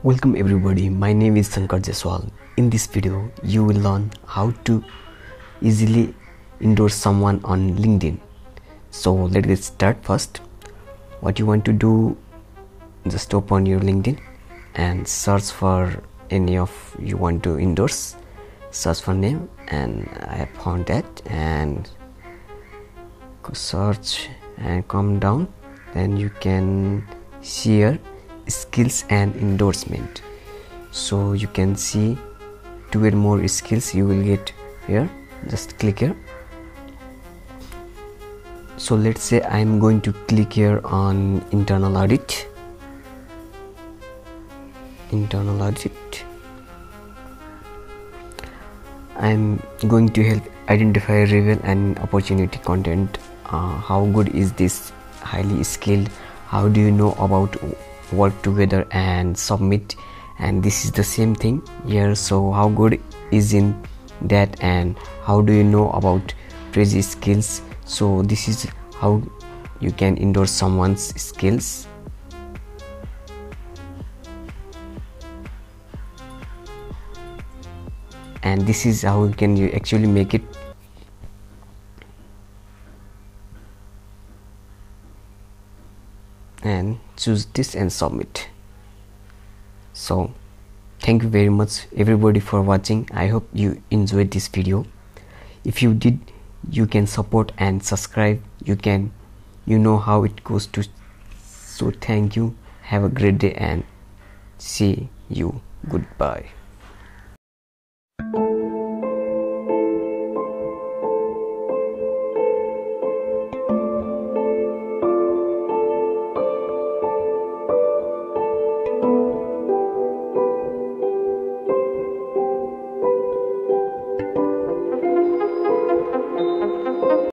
Welcome everybody, my name is Shankar Jaiswal. In this video, you will learn how to easily endorse someone on LinkedIn. So let's get started first. What you want to do, just open your LinkedIn and search for any of you want to endorse. Search for name, and I have found that, and search and come down. Then you can see here skills and endorsement. So you can see 2 or more skills you will get here. Just click here. So let's say I'm going to click here on internal audit. I'm going to help identify, reveal and opportunity content. How good is this? Highly skilled. How do you know about work together and submit? And this is the same thing here. So how good is in that, and how do you know about praise skills? So this is how you can endorse someone's skills. And this is how you can actually make it. And choose this and submit. So thank you very much everybody for watching. I hope you enjoyed this video. If you did, you can support and subscribe. You know how it goes to. So thank you, have a great day and see you. Goodbye.